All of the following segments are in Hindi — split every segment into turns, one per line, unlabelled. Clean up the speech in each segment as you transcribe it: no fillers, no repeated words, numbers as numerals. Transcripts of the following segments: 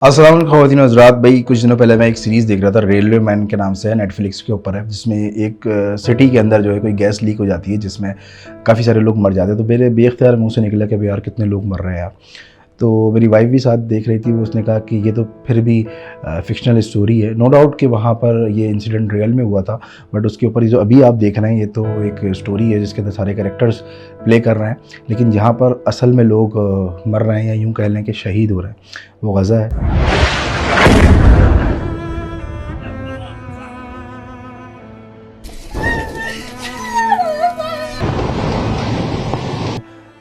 अस्सलाम वालेकुम ख़वातीन और हज़रात। भाई कुछ दिनों पहले मैं एक सीरीज़ देख रहा था, रेलवे मैन के नाम से है, नेटफ्लिक्स के ऊपर है, जिसमें एक सिटी के अंदर जो है कोई गैस लीक हो जाती है जिसमें काफ़ी सारे लोग मर जाते हैं। तो मेरे बेख्तियार मुंह से निकला कि भाई यार कितने लोग मर रहे हैं यार। तो मेरी वाइफ भी साथ देख रही थी, वो उसने कहा कि ये तो फिर भी फ़िक्शनल स्टोरी है। नो डाउट कि वहाँ पर ये इंसिडेंट रियल में हुआ था, बट उसके ऊपर ये जो अभी आप देख रहे हैं ये तो एक स्टोरी है जिसके अंदर सारे कैरेक्टर्स प्ले कर रहे हैं। लेकिन जहाँ पर असल में लोग मर रहे हैं या यूँ कह लें कि शहीद हो रहे हैं, वो गज़ा है।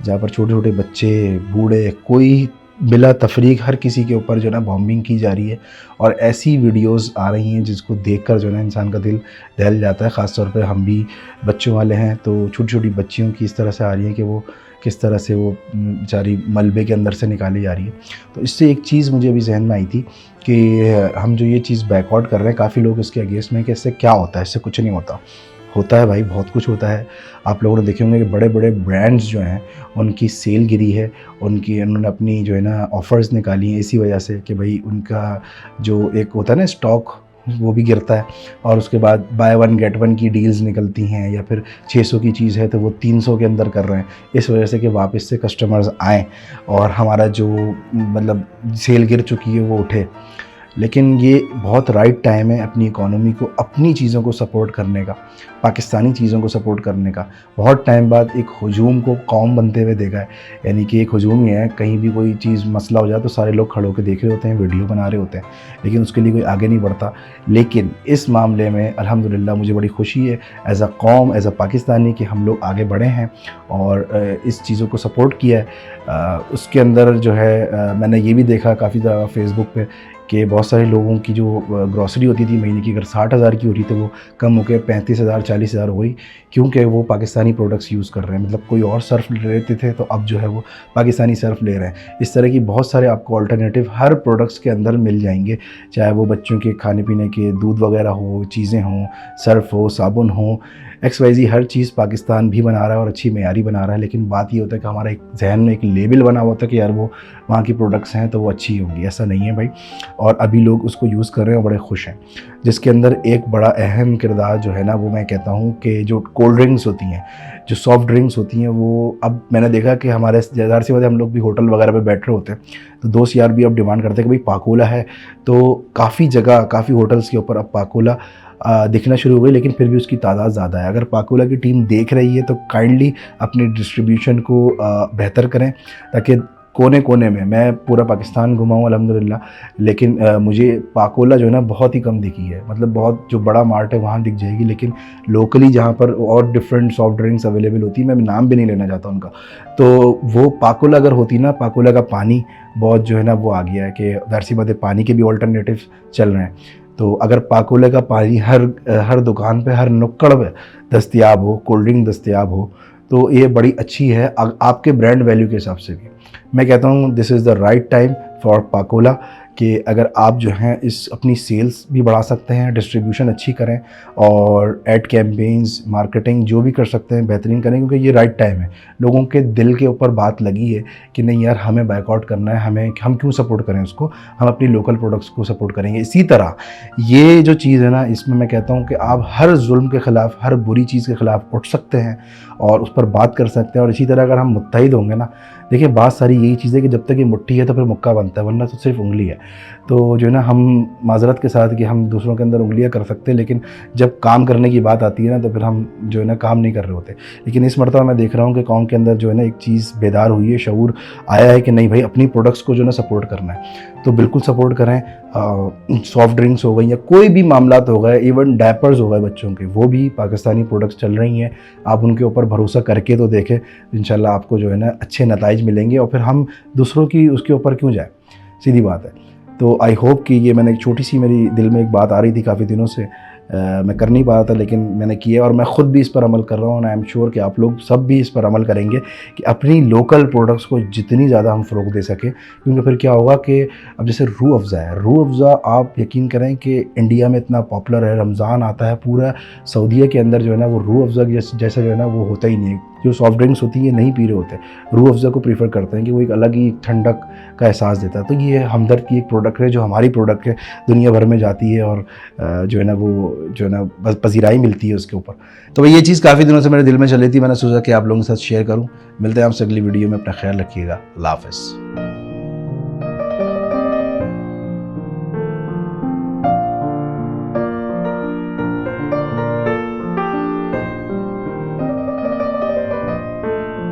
जहाँ पर छोटे छोटे बच्चे, बूढ़े, कोई बिला तफरीक हर किसी के ऊपर जो है ना बॉम्बिंग की जा रही है। और ऐसी वीडियोस आ रही हैं जिसको देखकर जो है ना इंसान का दिल दहल जाता है। ख़ास तौर पे हम भी बच्चों वाले हैं, तो छोटी छोटी बच्चियों की इस तरह से आ रही है कि वो किस तरह से वो बेचारी मलबे के अंदर से निकाली जा रही है। तो इससे एक चीज़ मुझे अभी जहन में आई थी कि हम जो ये चीज़ बैकआउट कर रहे हैं, काफ़ी लोग इसके अगेंस्ट में कि इससे क्या होता है, इससे कुछ नहीं होता। होता है भाई, बहुत कुछ होता है। आप लोगों ने देखे होंगे कि बड़े-बड़े ब्रांड्स जो हैं, उनकी सेल गिरी है, उन्होंने अपनी जो है ना ऑफ़र्स निकाली हैं इसी वजह से कि भई उनका जो एक होता है ना स्टॉक, वो भी गिरता है। और उसके बाद बाय वन गेट वन की डील्स निकलती हैं, या फिर 600 की चीज़ है तो वो 300 के अंदर कर रहे हैं, इस वजह से कि वापस से कस्टमर्स आएँ और हमारा जो मतलब सेल गिर चुकी है वो उठे। लेकिन ये बहुत राइट टाइम है अपनी इकॉनमी को, अपनी चीज़ों को सपोर्ट करने का, पाकिस्तानी चीज़ों को सपोर्ट करने का। बहुत टाइम बाद एक हजूम को कौम बनते हुए देखा है। यानी कि एक हजूम ही है, कहीं भी कोई चीज़ मसला हो जाए तो सारे लोग खड़े होकर देख रहे होते हैं, वीडियो बना रहे होते हैं, लेकिन उसके लिए कोई आगे नहीं बढ़ता। लेकिन इस मामले में अल्हम्दुलिल्लाह मुझे बड़ी खुशी है एज़ अ कौम, एज़ अ पाकिस्तानी, कि हम लोग आगे बढ़े हैं और इस चीज़ों को सपोर्ट किया है। उसके अंदर जो है मैंने ये भी देखा काफ़ी ज़्यादा फेसबुक पे कि बहुत सारे लोगों की जो ग्रॉसरी होती थी महीने की, अगर 60,000 की हो रही, तो वो कम होकर 35,000 40,000 हो गई, क्योंकि वो पाकिस्तानी प्रोडक्ट्स यूज़ कर रहे हैं। मतलब कोई और सर्फ़ लेते थे तो अब जो है वो पाकिस्तानी सर्फ़ ले रहे हैं। इस तरह की बहुत सारे आपको अल्टरनेटिव हर प्रोडक्ट्स के अंदर मिल जाएंगे, चाहे वो बच्चों के खाने पीने के दूध वगैरह हो, चीज़ें हों, सर्फ़ हो, साबुन हो, XYZ हर चीज़ पाकिस्तान भी बना रहा है और अच्छी मेयारी बना रहा है। लेकिन बात ये होता है कि हमारा एक ज़हन में एक लेबल बना हुआ था कि यार वो वहाँ की प्रोडक्ट्स हैं तो वो अच्छी होंगी। ऐसा नहीं है भाई, और अभी लोग उसको यूज़ कर रहे हैं और बड़े खुश हैं। जिसके अंदर एक बड़ा अहम किरदार जो है ना, वो मैं कहता हूँ कि जो कोल्ड ड्रिंक्स होती हैं, जो सॉफ्ट ड्रिंक्स होती हैं, वो अब मैंने देखा कि हमारे ज़ाहिर सी बात है, हम लोग भी होटल वगैरह पे बैठ रहे होते हैं तो दोस्त यार भी अब डिमांड करते हैं कि भाई पाकोला है। तो काफ़ी जगह, काफ़ी होटल्स के ऊपर अब पाकोला दिखना शुरू हो गई, लेकिन फिर भी उसकी तादाद ज़्यादा है। अगर पाकोला की टीम देख रही है तो काइंडली अपनी डिस्ट्रीब्यूशन को बेहतर करें, ताकि कोने कोने में, मैं पूरा पाकिस्तान घुमा हूँ अल्हम्दुलिल्लाह, लेकिन मुझे पाकोला जो है ना बहुत ही कम दिखी है। मतलब बहुत जो बड़ा मार्ट है वहाँ दिख जाएगी, लेकिन लोकली जहाँ पर और डिफरेंट सॉफ्ट ड्रिंक्स अवेलेबल होती है, मैं नाम भी नहीं लेना चाहता उनका, तो वो पाकोला अगर होती ना, पाकोला का पानी बहुत जो है ना वो आ गया है कि ज़ाहिर सी बात है, पानी के भी ऑल्टरनेटिव चल रहे हैं। तो अगर पाकोला का पानी हर दुकान पे, हर नुक्कड़ पे दस्तयाब हो, कोल्ड ड्रिंक दस्तयाब हो, तो ये बड़ी अच्छी है आपके ब्रांड वैल्यू के हिसाब से भी। मैं कहता हूँ this is the right time for Pakola, कि अगर आप जो हैं इस अपनी सेल्स भी बढ़ा सकते हैं, डिस्ट्रीब्यूशन अच्छी करें और ऐड कैंपेन्स, मार्केटिंग जो भी कर सकते हैं बेहतरीन करें, क्योंकि ये राइट टाइम है। लोगों के दिल के ऊपर बात लगी है कि नहीं यार, हमें बायकॉट करना है, हम क्यों सपोर्ट करें उसको, हम अपनी लोकल प्रोडक्ट्स को सपोर्ट करेंगे। इसी तरह ये जो चीज़ है ना, इसमें मैं कहता हूँ कि आप हर जुल्म के ख़िलाफ़, हर बुरी चीज़ के ख़िलाफ़ उठ सकते हैं और उस पर बात कर सकते हैं। और इसी तरह अगर हम मुत्तहिद होंगे ना, देखिए बात सारी यही चीज़ है कि जब तक ये मुट्ठी है तो फिर मुक्का बनता है, वरना तो सिर्फ उंगली है। तो जो है ना, हम माज़रत के साथ कि हम दूसरों के अंदर उंगलियां कर सकते हैं, लेकिन जब काम करने की बात आती है ना, तो फिर हम जो है ना काम नहीं कर रहे होते। लेकिन इस मरतबा मैं देख रहा हूँ कि कौम के अंदर जो है ना एक चीज़ बेदार हुई है, शऊर आया है कि नहीं भाई, अपनी प्रोडक्ट्स को जो है ना सपोर्ट करना है, तो बिल्कुल सपोर्ट करें। सॉफ्ट ड्रिंक्स हो गई या कोई भी मामलात हो गए, इवन डायपर्स हो गए बच्चों के, वो भी पाकिस्तानी प्रोडक्ट्स चल रही हैं। आप उनके ऊपर भरोसा करके तो देखें, इंशाल्लाह आपको जो है ना अच्छे नताइज मिलेंगे, और फिर हम दूसरों की उसके ऊपर क्यों जाए, सीधी बात है। तो आई होप कि ये, मैंने एक छोटी सी, मेरी दिल में एक बात आ रही थी काफ़ी दिनों से, मैं कर नहीं पा रहा था, लेकिन मैंने किया और मैं ख़ुद भी इस पर अमल कर रहा हूँ। आई एम श्योर कि आप लोग सब भी इस पर अमल करेंगे कि अपनी लोकल प्रोडक्ट्स को जितनी ज़्यादा हम फ़रोग़ दे सकें। क्योंकि फिर क्या होगा कि अब जैसे रूह अफ़ज़ा है, रूह अफ़ज़ा आप यकीन करें कि इंडिया में इतना पॉपुलर है, रमज़ान आता है, पूरा सऊदीया के अंदर जो है ना वो रूह अफ़ज़ा जैसा जो है ना वो होता ही नहीं है। जो सॉफ्ट ड्रिंक्स होती हैं ये नहीं पी रहे होते, रूह अफ़ज़ा को प्रीफर करते हैं कि वो एक अलग ही ठंडक का एहसास देता है। तो ये हमदर्द की एक प्रोडक्ट है जो हमारी प्रोडक्ट है, दुनिया भर में जाती है और जो है ना वो जो है ना बस पजीराई मिलती है उसके ऊपर। तो ये चीज़ काफ़ी दिनों से मेरे दिल में चली थी, मैंने सोचा कि आप लोगों के साथ शेयर करूँ। मिलते हैं आपसे अगली वीडियो में, अपना ख्याल रखिएगा। अल्लाह हाफ़िज़।